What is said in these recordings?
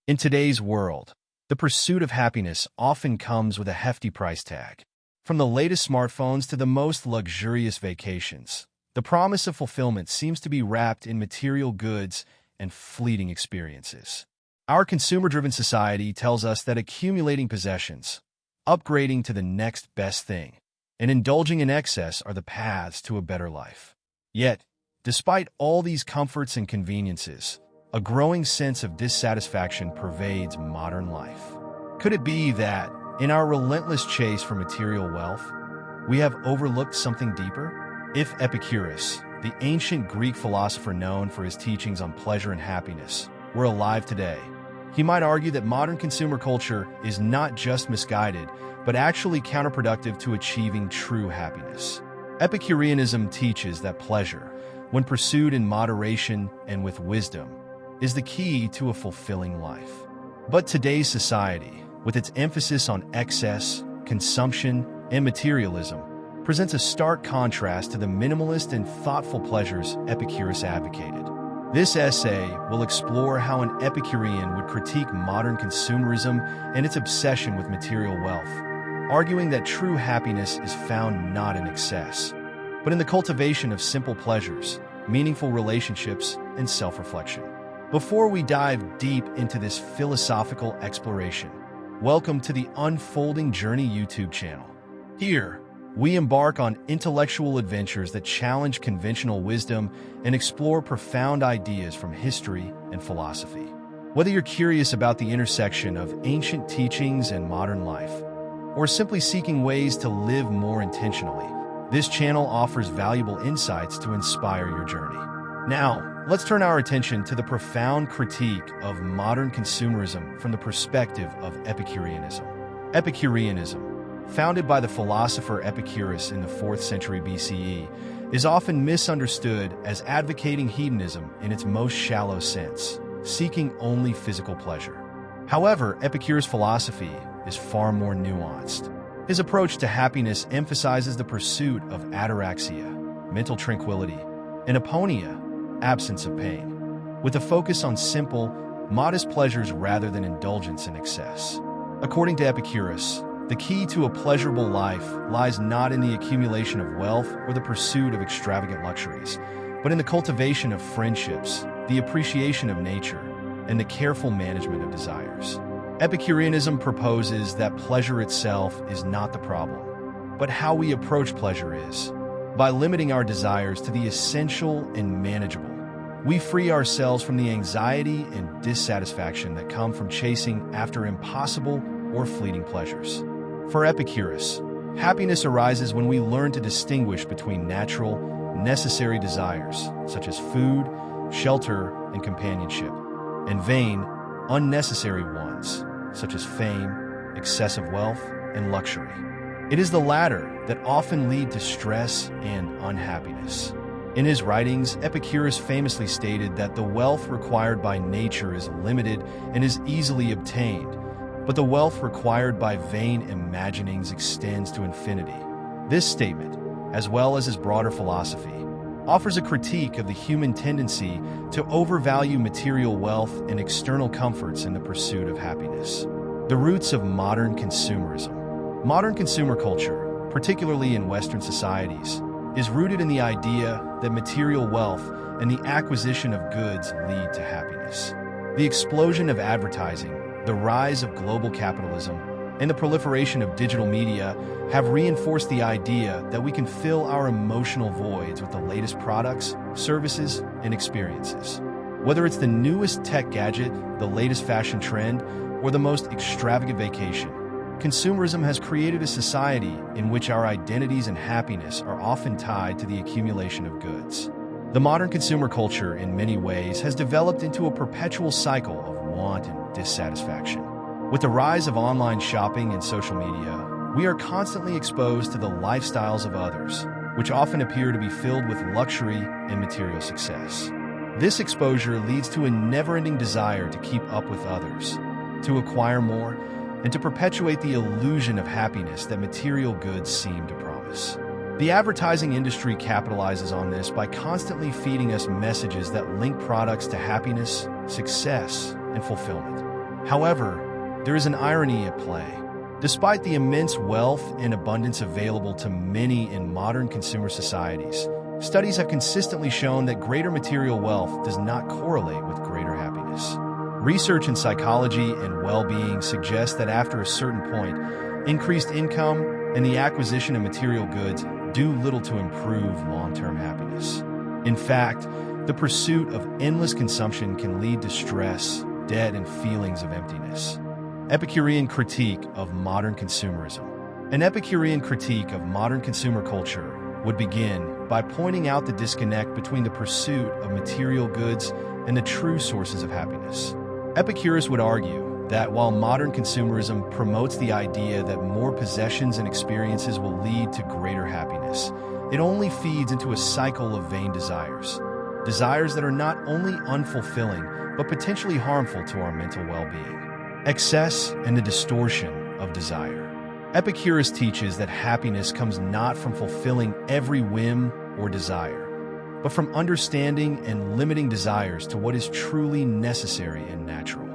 In today's world, the pursuit of happiness often comes with a hefty price tag. From the latest smartphones to the most luxurious vacations, the promise of fulfillment seems to be wrapped in material goods and fleeting experiences. Our consumer-driven society tells us that accumulating possessions, upgrading to the next best thing, and indulging in excess are the paths to a better life. Yet, despite all these comforts and conveniences, a growing sense of dissatisfaction pervades modern life. Could it be that, in our relentless chase for material wealth, we have overlooked something deeper? If Epicurus, the ancient Greek philosopher known for his teachings on pleasure and happiness, were alive today, he might argue that modern consumer culture is not just misguided, but actually counterproductive to achieving true happiness. Epicureanism teaches that pleasure, when pursued in moderation and with wisdom, is the key to a fulfilling life. But today's society, with its emphasis on excess, consumption, and materialism, presents a stark contrast to the minimalist and thoughtful pleasures Epicurus advocated. This essay will explore how an Epicurean would critique modern consumerism and its obsession with material wealth, arguing that true happiness is found not in excess, but in the cultivation of simple pleasures, meaningful relationships, and self-reflection. Before we dive deep into this philosophical exploration, welcome to the Unfolding Journey YouTube channel. Here, we embark on intellectual adventures that challenge conventional wisdom and explore profound ideas from history and philosophy. Whether you're curious about the intersection of ancient teachings and modern life, or simply seeking ways to live more intentionally, this channel offers valuable insights to inspire your journey. Now, let's turn our attention to the profound critique of modern consumerism from the perspective of Epicureanism. Epicureanism, founded by the philosopher Epicurus in the 4th century BCE, is often misunderstood as advocating hedonism in its most shallow sense, seeking only physical pleasure. However, Epicurus' philosophy is far more nuanced. His approach to happiness emphasizes the pursuit of ataraxia, mental tranquility, and aponia, absence of pain, with a focus on simple, modest pleasures rather than indulgence in excess. According to Epicurus, the key to a pleasurable life lies not in the accumulation of wealth or the pursuit of extravagant luxuries, but in the cultivation of friendships, the appreciation of nature, and the careful management of desires. Epicureanism proposes that pleasure itself is not the problem, but how we approach pleasure is. By limiting our desires to the essential and manageable, we free ourselves from the anxiety and dissatisfaction that come from chasing after impossible or fleeting pleasures. For Epicurus, happiness arises when we learn to distinguish between natural, necessary desires, such as food, shelter, and companionship, and vain, unnecessary ones, such as fame, excessive wealth, and luxury. It is the latter that often lead to stress and unhappiness. In his writings, Epicurus famously stated that the wealth required by nature is limited and is easily obtained, but the wealth required by vain imaginings extends to infinity. This statement, as well as his broader philosophy, offers a critique of the human tendency to overvalue material wealth and external comforts in the pursuit of happiness. The roots of modern consumerism. Modern consumer culture, particularly in Western societies, is rooted in the idea that material wealth and the acquisition of goods lead to happiness. The explosion of advertising, the rise of global capitalism, and the proliferation of digital media have reinforced the idea that we can fill our emotional voids with the latest products, services, and experiences. Whether it's the newest tech gadget, the latest fashion trend, or the most extravagant vacation, consumerism has created a society in which our identities and happiness are often tied to the accumulation of goods. The modern consumer culture, in many ways, has developed into a perpetual cycle of want and dissatisfaction. With the rise of online shopping and social media, we are constantly exposed to the lifestyles of others, which often appear to be filled with luxury and material success. This exposure leads to a never-ending desire to keep up with others, to acquire more, and to perpetuate the illusion of happiness that material goods seem to promise. The advertising industry capitalizes on this by constantly feeding us messages that link products to happiness, success, and fulfillment. However, there is an irony at play. Despite the immense wealth and abundance available to many in modern consumer societies, studies have consistently shown that greater material wealth does not correlate with greater happiness. Research in psychology and well-being suggests that after a certain point, increased income and the acquisition of material goods do little to improve long-term happiness. In fact, the pursuit of endless consumption can lead to stress, debt, and feelings of emptiness. Epicurean critique of modern consumerism. An Epicurean critique of modern consumer culture would begin by pointing out the disconnect between the pursuit of material goods and the true sources of happiness. Epicurus would argue that while modern consumerism promotes the idea that more possessions and experiences will lead to greater happiness, it only feeds into a cycle of vain desires. Desires that are not only unfulfilling, but potentially harmful to our mental well-being. Excess and the distortion of desire. Epicurus teaches that happiness comes not from fulfilling every whim or desire, but from understanding and limiting desires to what is truly necessary and natural.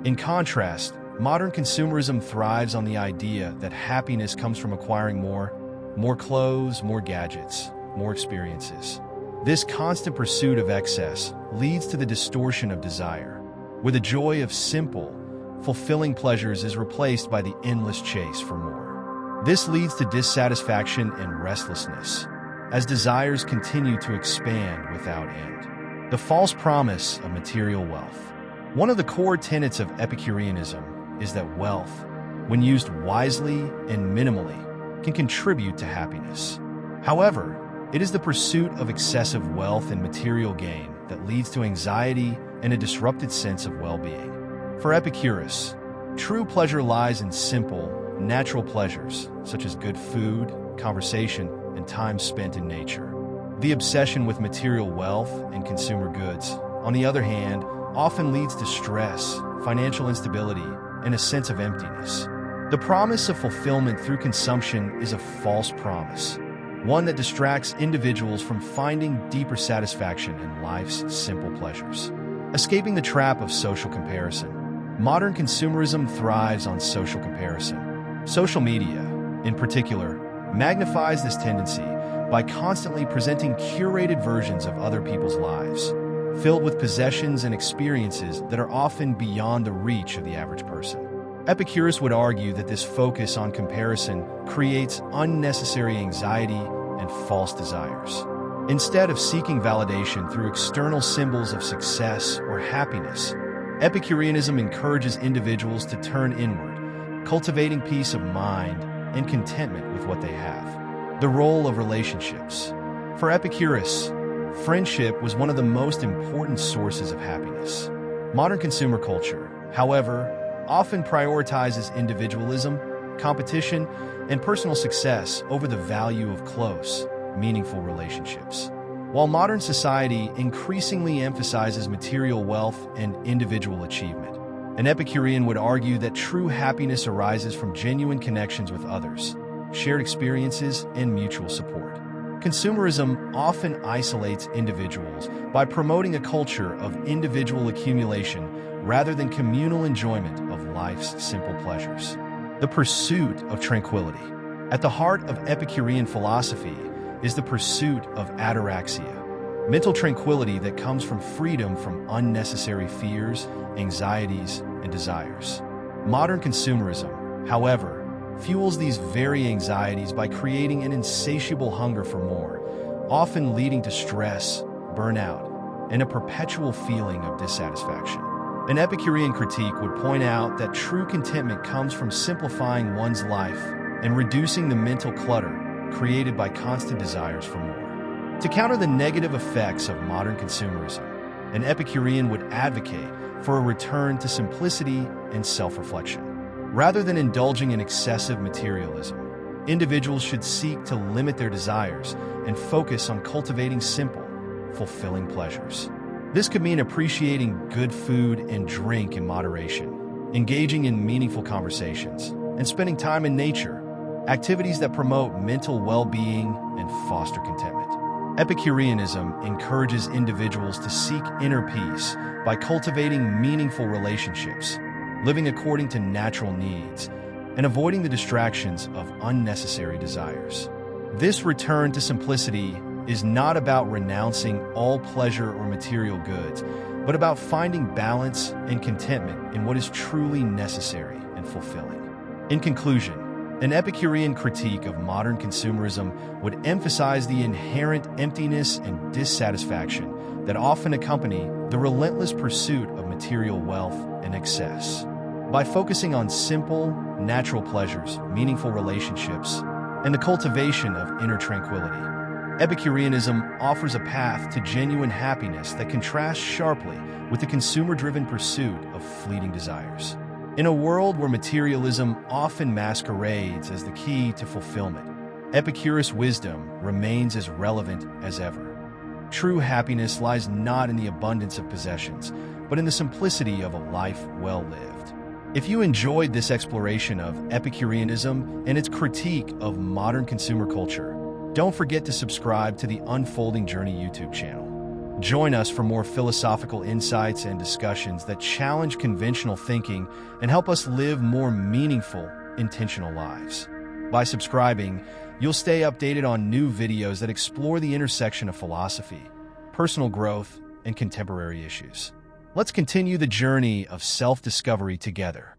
In contrast, modern consumerism thrives on the idea that happiness comes from acquiring more clothes, more gadgets, more experiences. This constant pursuit of excess leads to the distortion of desire, where the joy of simple, fulfilling pleasures is replaced by the endless chase for more. This leads to dissatisfaction and restlessness, as desires continue to expand without end. The false promise of material wealth. One of the core tenets of Epicureanism is that wealth, when used wisely and minimally, can contribute to happiness. However, it is the pursuit of excessive wealth and material gain that leads to anxiety and a disrupted sense of well-being. For Epicurus, true pleasure lies in simple, natural pleasures, such as good food, conversation, and time spent in nature. The obsession with material wealth and consumer goods, on the other hand, often leads to stress, financial instability, and a sense of emptiness. The promise of fulfillment through consumption is a false promise, one that distracts individuals from finding deeper satisfaction in life's simple pleasures. Escaping the trap of social comparison. Modern consumerism thrives on social comparison. Social media, in particular, magnifies this tendency by constantly presenting curated versions of other people's lives, filled with possessions and experiences that are often beyond the reach of the average person. Epicurus would argue that this focus on comparison creates unnecessary anxiety and false desires. Instead of seeking validation through external symbols of success or happiness, Epicureanism encourages individuals to turn inward, cultivating peace of mind and contentment with what they have. The role of relationships. For Epicurus, friendship was one of the most important sources of happiness. Modern consumer culture, however, often prioritizes individualism, competition, and personal success over the value of close, meaningful relationships. While modern society increasingly emphasizes material wealth and individual achievement, an Epicurean would argue that true happiness arises from genuine connections with others, shared experiences, and mutual support. Consumerism often isolates individuals by promoting a culture of individual accumulation rather than communal enjoyment of life's simple pleasures. The pursuit of tranquility. At the heart of Epicurean philosophy is the pursuit of ataraxia, mental tranquility that comes from freedom from unnecessary fears, anxieties, and desires. Modern consumerism, however, fuels these very anxieties by creating an insatiable hunger for more, often leading to stress, burnout, and a perpetual feeling of dissatisfaction. An Epicurean critique would point out that true contentment comes from simplifying one's life and reducing the mental clutter created by constant desires for more. To counter the negative effects of modern consumerism, an Epicurean would advocate for a return to simplicity and self-reflection. Rather than indulging in excessive materialism, individuals should seek to limit their desires and focus on cultivating simple, fulfilling pleasures. This could mean appreciating good food and drink in moderation, engaging in meaningful conversations, and spending time in nature, activities that promote mental well-being and foster contentment. Epicureanism encourages individuals to seek inner peace by cultivating meaningful relationships, living according to natural needs, and avoiding the distractions of unnecessary desires. This return to simplicity is not about renouncing all pleasure or material goods, but about finding balance and contentment in what is truly necessary and fulfilling. In conclusion, an Epicurean critique of modern consumerism would emphasize the inherent emptiness and dissatisfaction that often accompany the relentless pursuit of material wealth and excess. By focusing on simple, natural pleasures, meaningful relationships, and the cultivation of inner tranquility, Epicureanism offers a path to genuine happiness that contrasts sharply with the consumer-driven pursuit of fleeting desires. In a world where materialism often masquerades as the key to fulfillment, Epicurus' wisdom remains as relevant as ever. True happiness lies not in the abundance of possessions, but in the simplicity of a life well lived. If you enjoyed this exploration of Epicureanism and its critique of modern consumer culture, don't forget to subscribe to the Unfolding Journey YouTube channel. Join us for more philosophical insights and discussions that challenge conventional thinking and help us live more meaningful, intentional lives. By subscribing, you'll stay updated on new videos that explore the intersection of philosophy, personal growth, and contemporary issues. Let's continue the journey of self-discovery together.